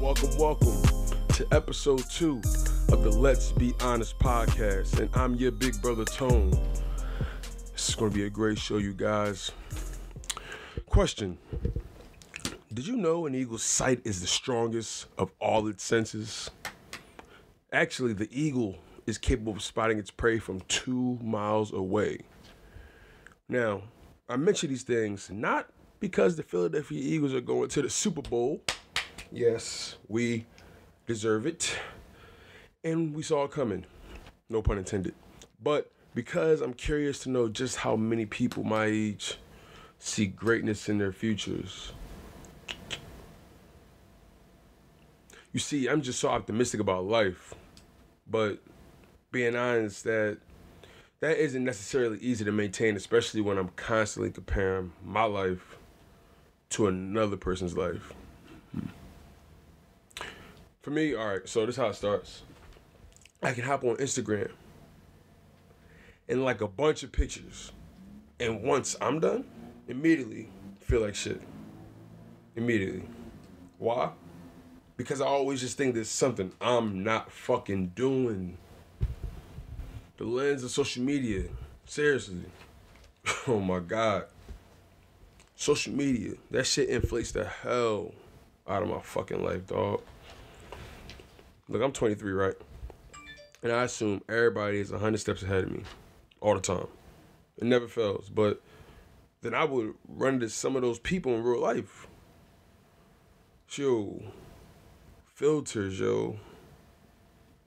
Welcome to episode 2 of the Let's Be Honest podcast, and I'm your big brother Tone. This is going to be a great show, you guys. Question: did you know an eagle's sight is the strongest of all its senses? Actually, the eagle is capable of spotting its prey from 2 miles away. Now, I mention these things not because the Philadelphia Eagles are going to the Super Bowl. Yes, we deserve it. And we saw it coming. No pun intended. But because I'm curious to know just how many people my age see greatness in their futures. You see, I'm just so optimistic about life. But being honest, that isn't necessarily easy to maintain, especially when I'm constantly comparing my life to another person's life. For me, all right, so this is how it starts. I can hop on Instagram and like a bunch of pictures. And once I'm done, immediately feel like shit. Immediately. Why? Because I always just think there's something I'm not fucking doing. The lens of social media. Seriously. Oh my God. Social media. That shit inflates the hell out of my fucking life, dog. Look, I'm 23, right? And I assume everybody is 100 steps ahead of me all the time. It never fails. But then I would run into some of those people in real life. Yo, filters, yo.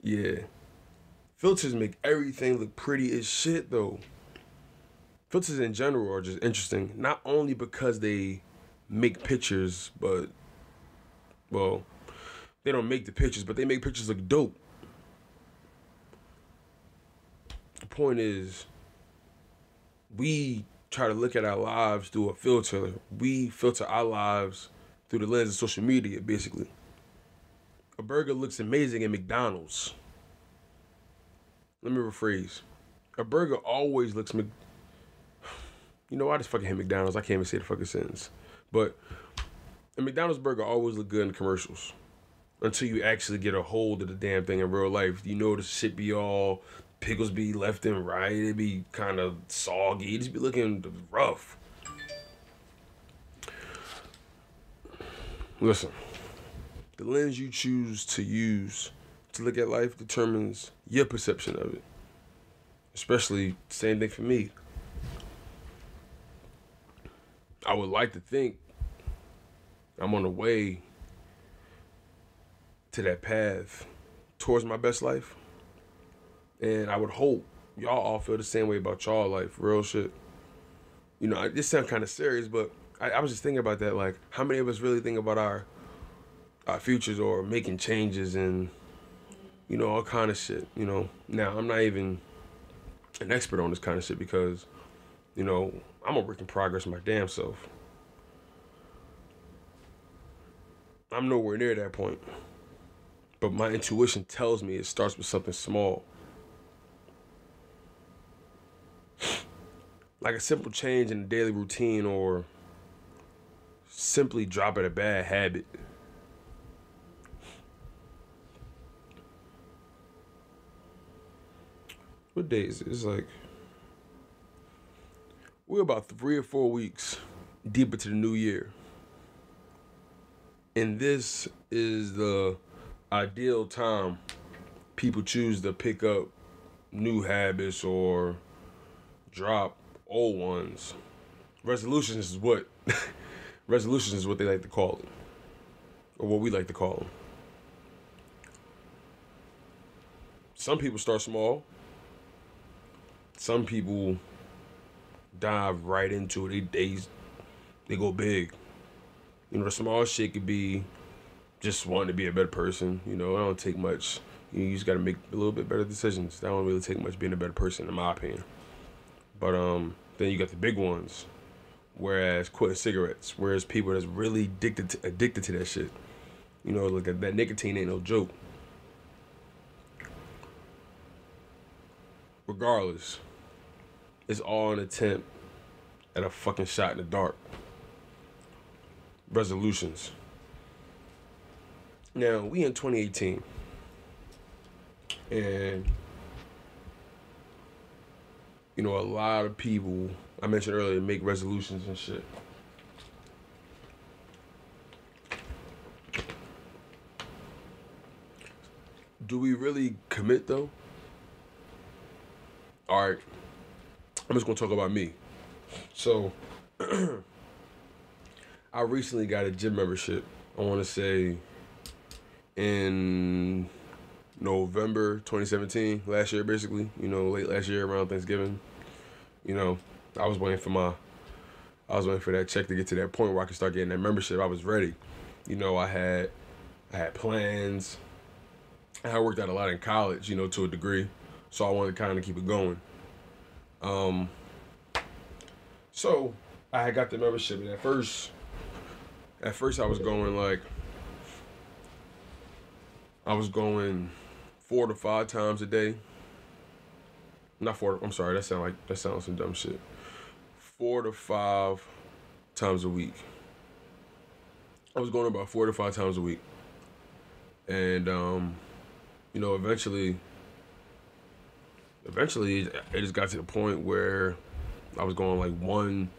Yeah. Filters make everything look pretty as shit, though. Filters in general are just interesting. Not only because they make pictures, but, well, they don't make the pictures, but they make pictures look dope. The point is, we try to look at our lives through a filter. We filter our lives through the lens of social media, basically. A burger looks amazing at McDonald's. Let me rephrase. A burger always looks... You know, I just fucking hate McDonald's. I can't even say the fucking sentence. But a McDonald's burger always look good in commercials. Until you actually get a hold of the damn thing in real life. You know the shit be all... Pickles be left and right. It be kind of soggy. It just be looking rough. Listen. The lens you choose to use to look at life determines your perception of it. Especially, same thing for me. I would like to think I'm on the way to that path towards my best life. And I would hope y'all all feel the same way about y'all life. Real shit. You know, this sounds kind of serious, but I was just thinking about that. Like, how many of us really think about our futures or making changes and, you know, all kind of shit, you know? Now, I'm not even an expert on this kind of shit because, you know, I'm a work in progress my damn self. I'm nowhere near that point. But my intuition tells me it starts with something small. Like a simple change in the daily routine or simply dropping a bad habit. What day is it? It's like, we're about 3 or 4 weeks deep into the new year. And this is the ideal time people choose to pick up new habits or drop old ones. Resolutions is what they like to call it. Or what we like to call them. Some people start small. Some people dive right into it. They go big. You know, the small shit could be just wanting to be a better person. You know, it don't take much. You just got to make a little bit better decisions. That don't really take much being a better person, in my opinion. But then you got the big ones, whereas quitting cigarettes, whereas people that's really addicted to that shit. You know, like that nicotine ain't no joke. Regardless, it's all an attempt at a fucking shot in the dark. Resolutions. Now, we in 2018. And, you know, a lot of people, I mentioned earlier, make resolutions and shit. Do we really commit, though? All right. I'm just going to talk about me. So, I recently got a gym membership. I want to say in November 2017, last year basically, you know, late last year around Thanksgiving. You know, I was waiting for that check to get to that point where I could start getting that membership. I was ready. You know, I had plans. I had worked out a lot in college, you know, to a degree. So I wanted to kind of keep it going. So I had got the membership, and at first I was going 4 to 5 times a day. Not 4. I'm sorry. That sounds like some dumb shit. 4 to 5 times a week. I was going about 4 to 5 times a week, and you know, eventually, it just got to the point where I was going like 1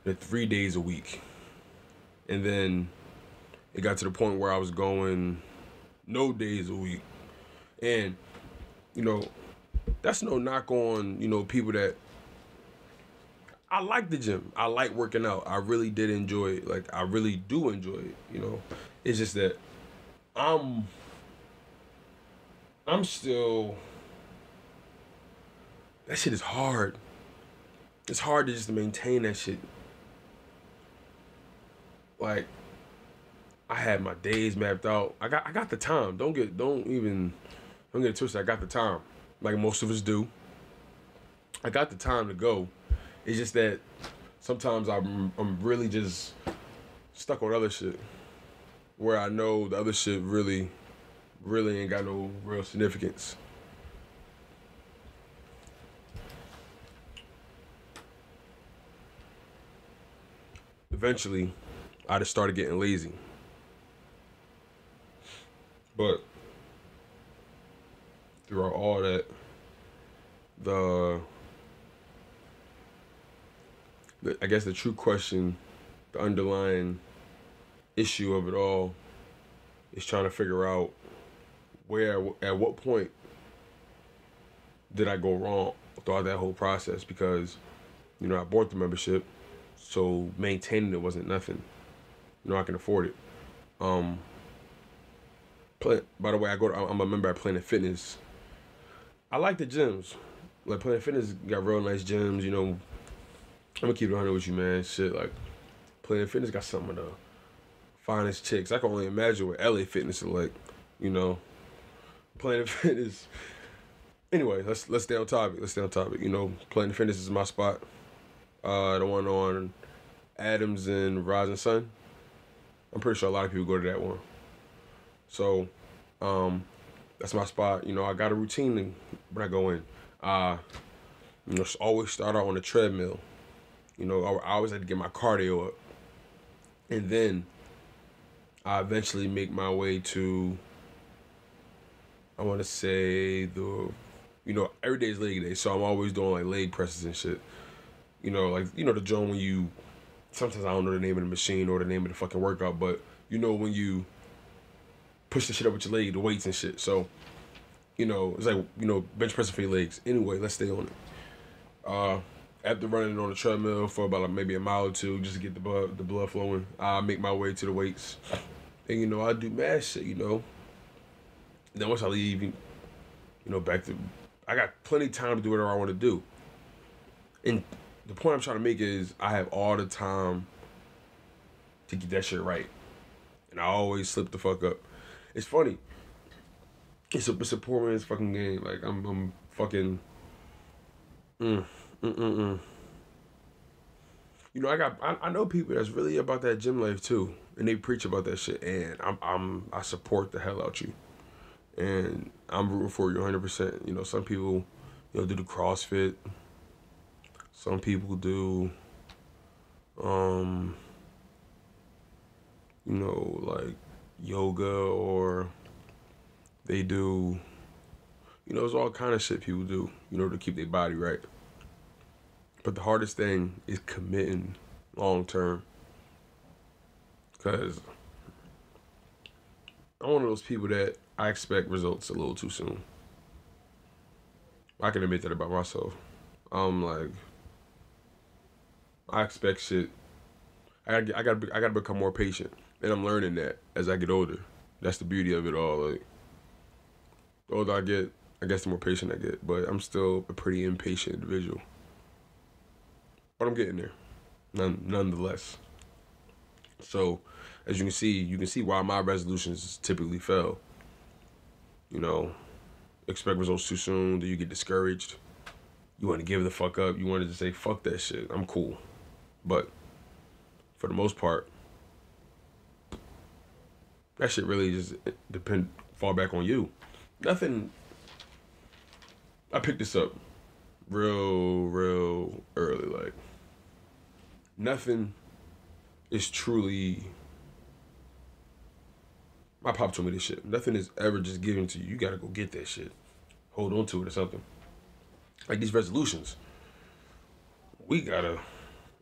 to 3 days a week, and then it got to the point where I was going no days a week, and you know, that's no knock on, you know, people that. I like the gym. I like working out. I really did enjoy it. Like, I really do enjoy it, you know. It's just that I'm still, that shit is hard. It's hard to just maintain that shit. Like, I had my days mapped out. I got the time. Don't get it twisted. I got the time. Like most of us do. I got the time to go. It's just that sometimes I'm really just stuck on other shit, where I know the other shit really ain't got no real significance. Eventually, I just started getting lazy. But throughout all that, I guess the true question, the underlying issue of it all, is trying to figure out at what point did I go wrong throughout that whole process? Because, you know, I bought the membership, so maintaining it wasn't nothing. You know, I can afford it. By the way, I'm a member at Planet Fitness. I like the gyms. Like, Planet Fitness got real nice gyms, you know. I'm gonna keep it 100 with you, man. Shit, like, Planet Fitness got some of the finest chicks. I can only imagine what LA Fitness is like, you know. Planet Fitness. Anyway, let's stay on topic. You know, Planet Fitness is my spot. The one on Adams and Rising Sun. I'm pretty sure a lot of people go to that one. So, that's my spot. You know, I got a routine when I go in. You know, always start out on the treadmill. You know, I always had to get my cardio up. And then I eventually make my way to, I want to say, every day is leg day. So I'm always doing like leg presses and shit. You know, like, you know, the joint when sometimes I don't know the name of the machine or the name of the fucking workout, but you know when you push the shit up with your leg, the weights and shit. So, you know, it's like, you know, bench pressing for your legs. Anyway, let's stay on it. After running on the treadmill for about maybe a mile or two, just to get the blood flowing, I make my way to the weights. And, you know, I do mad shit, you know. And then once I leave, you know, I got plenty of time to do whatever I want to do. And the point I'm trying to make is I have all the time to get that shit right. And I always slip the fuck up. It's funny. It's a poor man's fucking game. Like, I'm fucking... You know, I know people that's really about that gym life too, and they preach about that shit, and I support the hell out you, and I'm rooting for you 100%. You know, some people, you know, do the CrossFit. Some people do, you know, like yoga or they do, there's all kind of shit people do, to keep their body right. But the hardest thing is committing long term. Because I'm one of those people that I expect results a little too soon. I can admit that about myself. I'm like, I expect shit. I gotta become more patient, and I'm learning that as I get older. That's the beauty of it all. Like, the older I get, I guess the more patient I get. But I'm still a pretty impatient individual. But I'm getting there, nonetheless. So, as you can see why my resolutions typically fail. Expect results too soon. Do you get discouraged? You want to give the fuck up. You wanted to say, fuck that shit. I'm cool. But for the most part, that shit really just fall back on you. Nothing. I picked this up real early. Like, nothing is truly. My pop told me this shit. Nothing is ever just given to you. You gotta go get that shit. Hold on to it or something. Like these resolutions.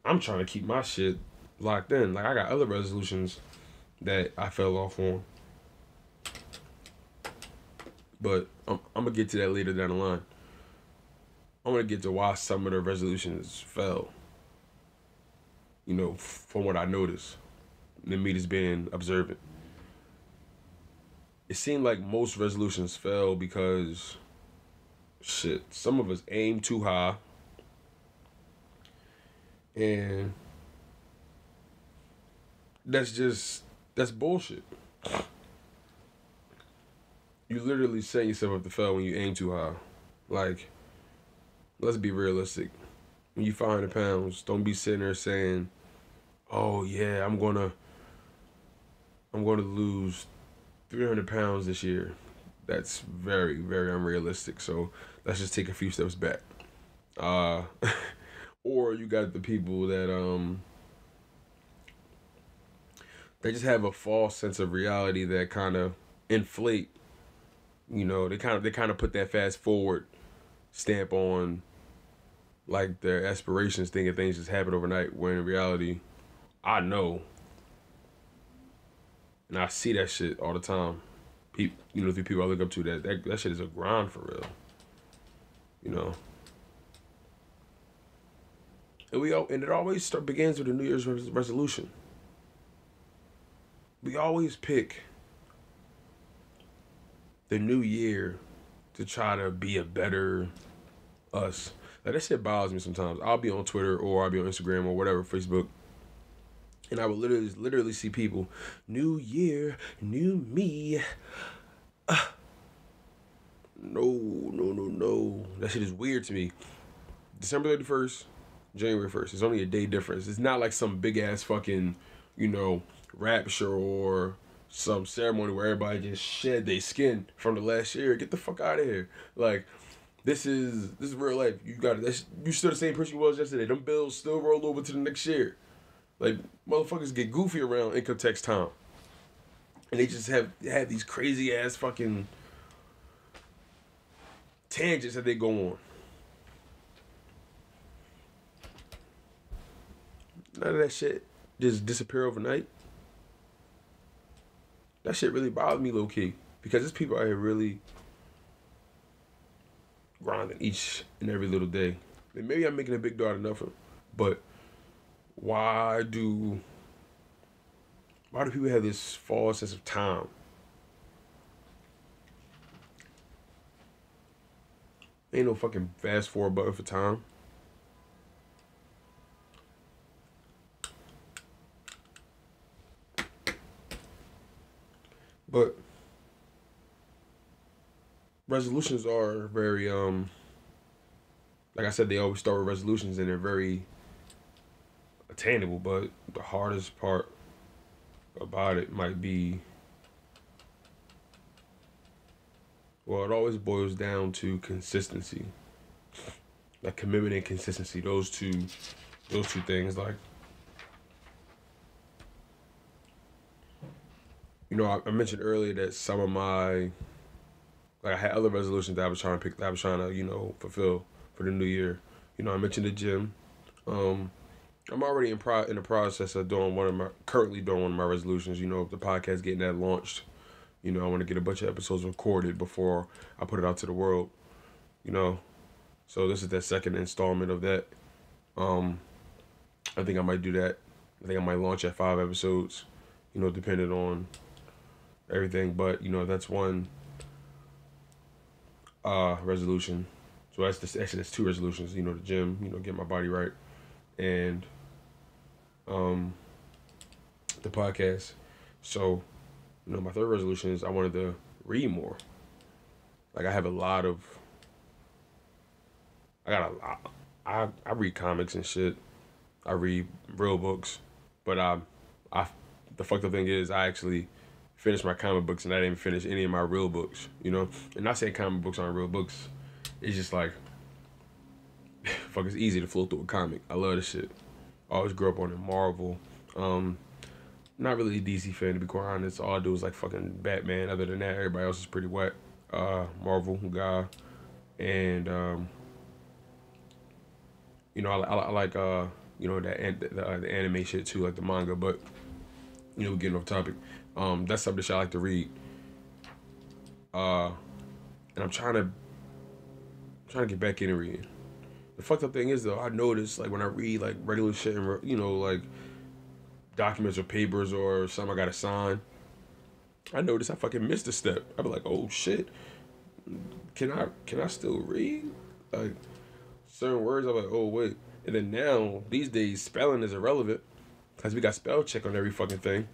I'm trying to keep my shit locked in. Like I got other resolutions that I fell off on. But I'm gonna get to that later down the line. I'm gonna get to why some of the resolutions fell. From what I noticed. And me just being observant. It seemed like most resolutions fell because, some of us aim too high. And that's bullshit. You literally set yourself up to fail when you aim too high. Like, let's be realistic. When you 500 pounds, don't be sitting there saying, oh yeah, I'm gonna lose 300 pounds this year. That's very, very unrealistic. So let's just take a few steps back. Or you got the people that they just have a false sense of reality that kind of inflate. They kind of put that fast forward stamp on like their aspirations, thinking things just happen overnight. When in reality, I know. And I see that shit all the time. Through people I look up to, that shit is a grind for real. And it always begins with a New Year's resolution. We always pick the new year to try to be a better us. Like that shit bothers me sometimes. I'll be on Twitter or I'll be on Instagram or whatever, Facebook. And I would literally see people, new year, new me. No. That shit is weird to me. December 31st, January 1st. It's only a day difference. It's not like some big ass fucking, rapture or some ceremony where everybody just shed their skin from the last year. Get the fuck out of here. Like, this is real life. You still the same person you was yesterday. Them bills still roll over to the next year. Like, motherfuckers get goofy around income tax time. And they just have these crazy ass fucking tangents that they go on. None of that shit just disappear overnight. That shit really bothers me low key. Because there's people out here really grinding each and every little day. And maybe I'm making a big dog enough of them. But why do people have this false sense of time? Ain't no fucking fast forward button for time. But resolutions are very like I said, they always start with resolutions and they're very attainable, but the hardest part about it might be, well, it always boils down to consistency. Like commitment and consistency, those two things, like, I mentioned earlier that some of my, like, I had other resolutions that I was trying to, fulfill for the new year. I mentioned the gym. I'm already in the process of currently doing one of my resolutions. The podcast, getting that launched. I want to get a bunch of episodes recorded before I put it out to the world. So this is the second installment of that. I think I might do that. I think I might launch at 5 episodes, depending on everything. But, that's one resolution. So that's 2 resolutions, the gym, get my body right, and the podcast. So, my third resolution is I wanted to read more. Like, I read comics and shit. I read real books, but the fucked up thing is I actually finished my comic books and I didn't finish any of my real books. And not saying comic books aren't real books. It's just like, fuck, it's easy to flow through a comic. I love this shit. I always grew up on Marvel. Not really a DC fan, to be quite honest. All I do is like fucking Batman. Other than that, everybody else is pretty wet. Marvel guy, and I like the anime shit too, like the manga. But we're getting off topic. That's something that I like to read. And I'm trying to get back into reading. The fucked up thing is though, I notice like when I read like regular shit and like documents or papers or something I gotta sign, I notice I fucking missed a step. I be like, oh shit, can I still read? Like certain words, I'm like, oh wait. And then now these days spelling is irrelevant because we got spell check on every fucking thing,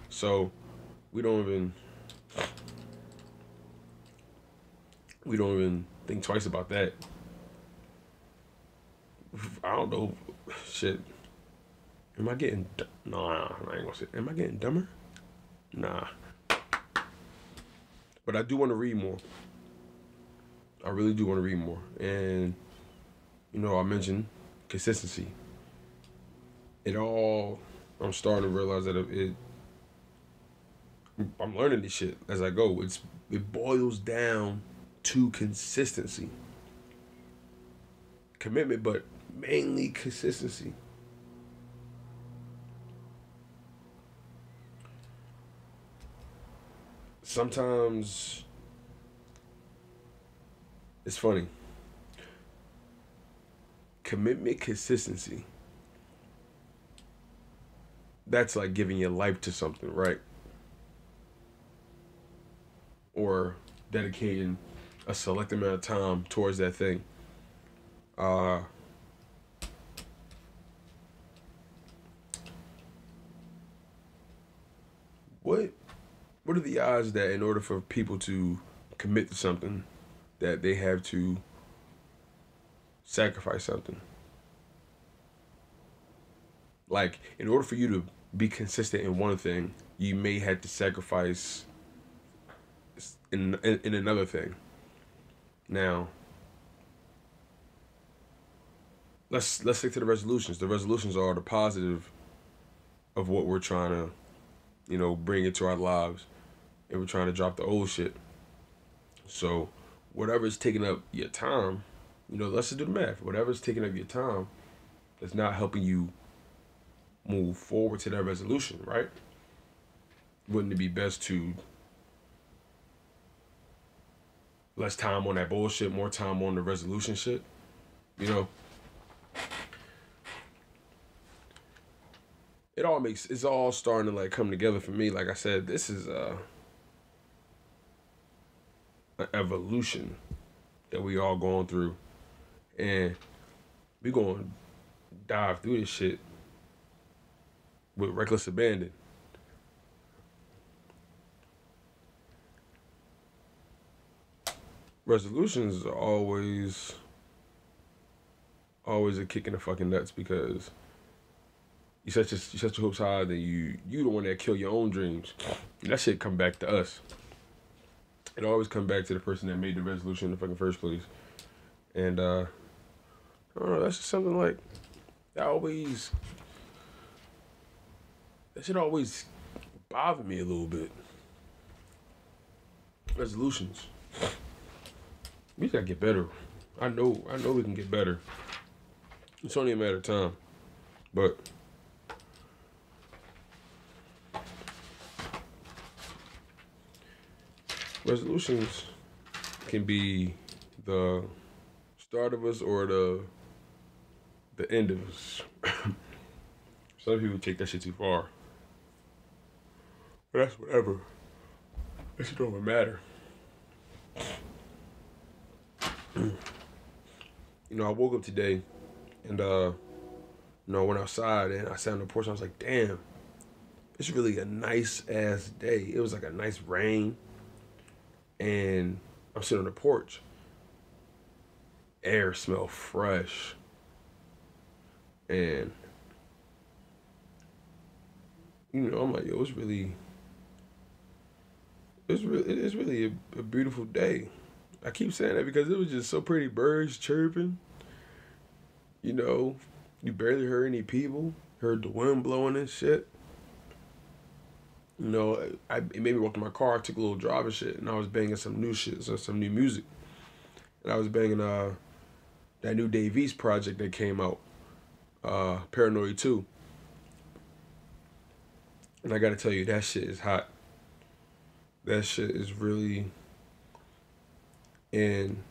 so we don't even think twice about that. I don't know. Shit. Am I getting... Nah, I ain't gonna say... Am I getting dumber? Nah. But I do want to read more. I really do want to read more. And, I mentioned consistency. I'm starting to realize that I'm learning this shit as I go. It boils down to consistency. Commitment, but mainly consistency. Sometimes it's funny. Commitment, consistency. That's like giving your life to something, right? Or dedicating a select amount of time towards that thing. What are the odds that in order for people to commit to something, that they have to sacrifice something? Like, in order for you to be consistent in one thing, you may have to sacrifice in another thing. Now, let's stick to the resolutions. The resolutions are the positive of what we're trying to, bring into our lives, and we're trying to drop the old shit. So, whatever's taking up your time, let's just do the math. Whatever's taking up your time that's not helping you move forward to that resolution, right? Wouldn't it be best to less time on that bullshit, more time on the resolution shit? It's all starting to like come together for me. Like I said, this is an evolution that we all going through, and we going to dive through this shit with reckless abandon. Resolutions are always a kick in the fucking nuts because you set your hopes high, then you the one that kill your own dreams. And that shit come back to us. It always come back to the person that made the resolution in the fucking first place. And I don't know, that's just something like that should always bother me a little bit. resolutions. We gotta get better. I know we can get better. It's only a matter of time. But resolutions can be the start of us or the end of us. Some people take that shit too far. But that's whatever. That shit don't even matter. You know, I woke up today and you know, I went outside and I sat on the porch and I was like, damn, it's really a nice ass day. It was like a nice rain. And I'm sitting on the porch. Air smelled fresh. And you know, I'm like, yo, it's really a beautiful day. I keep saying that because it was just so pretty. Birds chirping. You know, you barely heard any people. Heard the wind blowing and shit. You know, it made me walk in my car. I took a little drive and shit, and I was banging some new shit, so some new music. And I was banging that new Dave East project that came out, Paranoid 2. And I gotta tell you, that shit is hot. That shit is really... And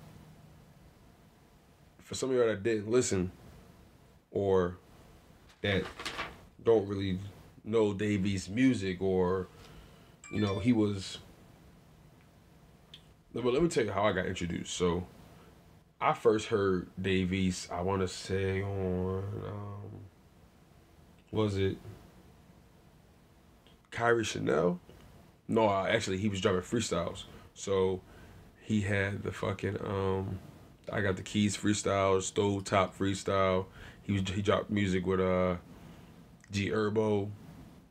for some of y'all that didn't listen, or that don't really know Dave East's music, or, you know, he was... But let me tell you how I got introduced. So, I first heard Dave East, I want to say on, was it Kyrie Chanel? No, actually, he was dropping freestyles. So, he had the fucking, I Got the Keys freestyle, Stove Top freestyle. He dropped music with G Herbo.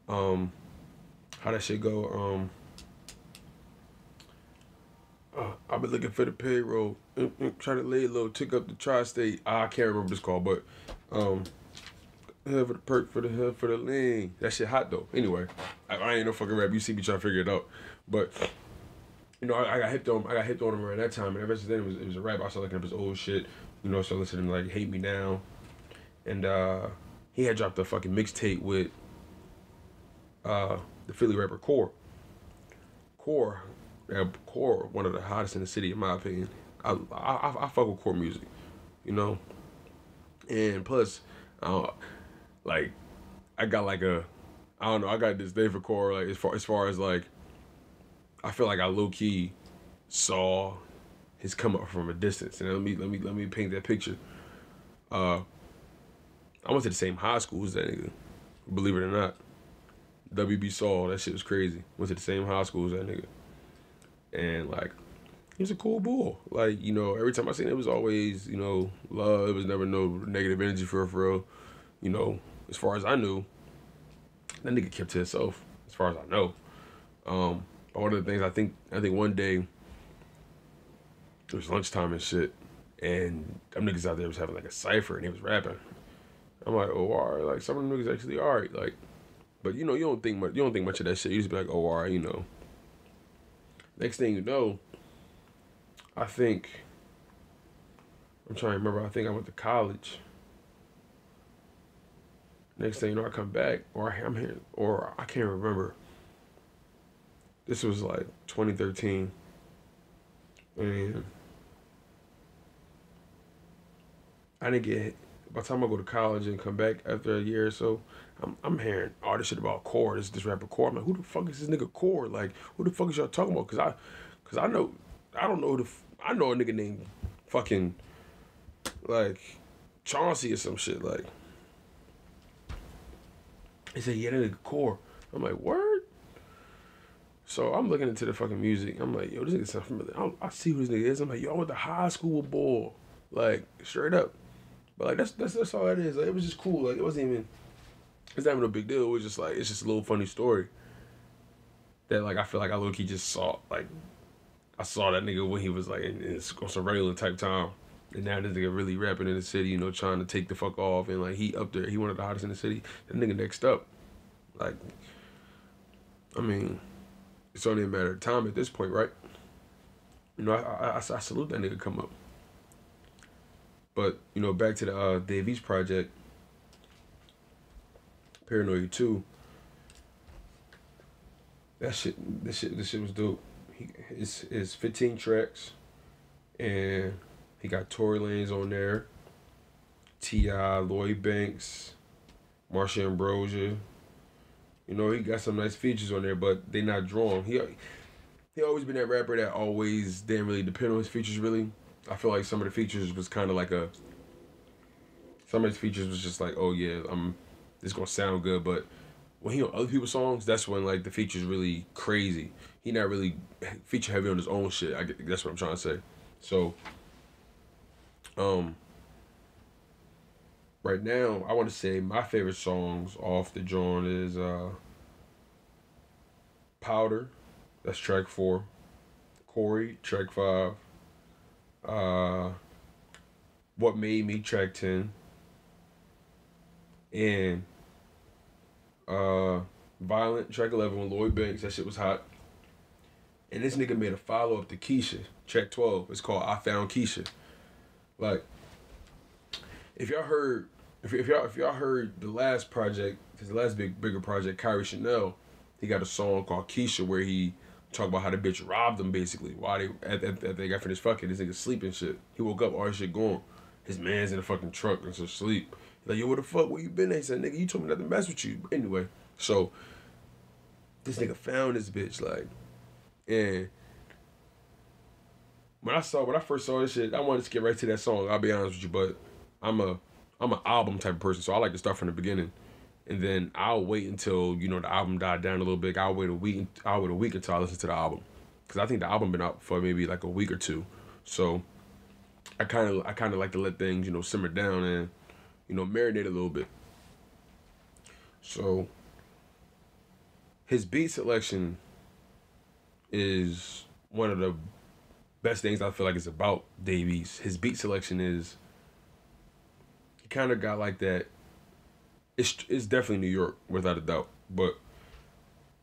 How that shit go? I've been looking for the payroll. Trying to lay low, took up the tri-state. I can't remember what it's called, but head for the perk, for the head for the lean. That shit hot though. Anyway, I ain't no fucking rap. You see me trying to figure it out, but you know, I got hipped on him around that time, and ever since then it was a rap. I started looking up his old shit. You know, so listening to like Hate Me Now, and he had dropped a fucking mixtape with the Philly rapper Core. Core, one of the hottest in the city, in my opinion. I fuck with Core music, you know. And plus, like, I got like I don't know, I got this day for Core. Like as far as like, I feel like I low key saw his come up from a distance. And let me paint that picture. I went to the same high school as that nigga, believe it or not. WB Saul, that shit was crazy. Went to the same high school as that nigga. And like, he was a cool bull. Like, you know, every time I seen it was always, you know, love. It was never no negative energy for real. You know, as far as I knew, that nigga kept to himself, as far as I know. But one of the things I think one day, it was lunchtime and shit, and them niggas out there was having like a cipher and they was rapping. I'm like, oh, all right, like some of them niggas actually all right, like, but you know, you don't think much of that shit. You just be like, oh, all right, you know. Next thing you know, I'm trying to remember, I think I went to college. Next thing you know, I come back, or I'm here, or I can't remember. This was like 2013. And I didn't get, by the time I go to college and come back after a year or so, I'm hearing all this shit about Core, this rapper Core. I'm like, who the fuck is this nigga Core? Like, who the fuck is y'all talking about? Cause I know a nigga named fucking, like, Chauncey or some shit, like. They said, yeah, that nigga Core. I'm like, word? So I'm looking into the fucking music. I'm like, yo, this nigga sound familiar. I see who this nigga is. I'm like, yo, I went to high school with Bull. Like, straight up. But like, that's all that is. Like, it was just cool. Like, it's not even a big deal. It was just like, it's just a little funny story. That like, I feel like I low-key just saw, like, I saw that nigga when he was like on some regular type time. And now this nigga really rapping in the city, you know, trying to take the fuck off. And like, he up there, he one of the hottest in the city. That nigga next up. Like, I mean, it's only a matter of time at this point, right? You know, I salute that nigga come up. But, you know, back to the Dave East project, Paranoid 2. This shit was dope. It's 15 tracks, and he got Tory Lanez on there, T.I., Lloyd Banks, Marsha Ambrosia. You know, he got some nice features on there, but they not drawn. He always been that rapper that always didn't really depend on his features, really. I feel like some of the features was kind of like some of his features was just like, oh yeah, this gonna sound good, but when he on other people's songs, that's when like the features really crazy. He not really feature heavy on his own shit. That's what I'm trying to say. So, right now, I want to say my favorite songs off the joint is Powder, that's track 4. Corey, track 5. What Made Me, track 10. And Violent, track 11 with Lloyd Banks. That shit was hot. And this nigga made a follow-up to Keisha, track 12. It's called I Found Keisha. Like, if y'all heard the last project, because the last bigger project, Kyrie Chanel, he got a song called Keisha where he talk about how the bitch robbed him basically while they got finished fucking. This nigga sleep and shit. He woke up, all his shit gone. His man's in the fucking truck and so sleep. He's like, yo, where the fuck, where you been at? He said, nigga, you told me not to mess with you. But anyway, so this nigga found this bitch, like, and when I first saw this shit, I wanted to skip right to that song, I'll be honest with you, but I'm an album type of person, so I like to start from the beginning. And then I'll wait until, you know, the album died down a little bit. I'll wait a week until I listen to the album. Because I think the album been out for maybe like a week or two. So I kind of like to let things, you know, simmer down and, you know, marinate a little bit. So his beat selection is one of the best things I feel like it's about Dave East. His beat selection is, he kind of got like that. It's definitely New York, without a doubt. But,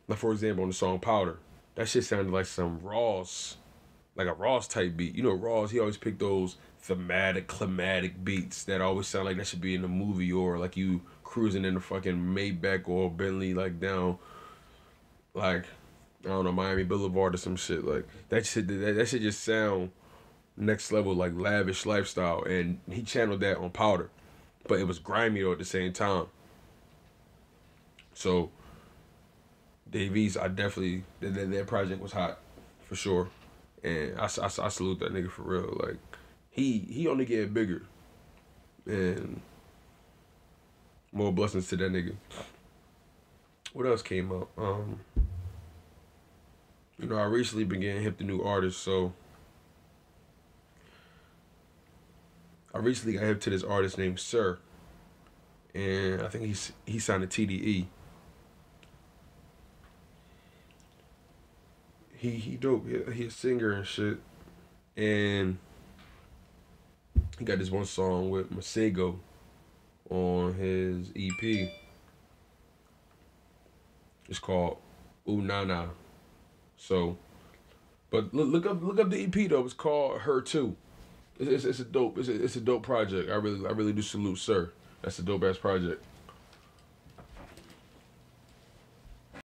like for example, on the song Powder, that shit sounded like some Ross, like a Ross type beat. You know, Ross, he always picked those thematic, climatic beats that always sound like that should be in a movie, or like you cruising in a fucking Maybach or Bentley, like down, like, I don't know, Miami Boulevard or some shit. Like, that shit just sound next level, like lavish lifestyle. And he channeled that on Powder. But it was grimy though at the same time. So, Dave East, I definitely, that project was hot, for sure. And I salute that nigga for real. Like, he only getting bigger. And more blessings to that nigga. What else came up? You know, I recently been getting hip to new artists, so I recently got hip to this artist named Sir. And I think he signed to TDE. He dope. He a singer and shit. And he got this one song with Masego on his EP. It's called Ooh Nana. So, but look up the EP though. It's called Her Too. It's a dope project. I really do salute Sir. That's a dope ass project.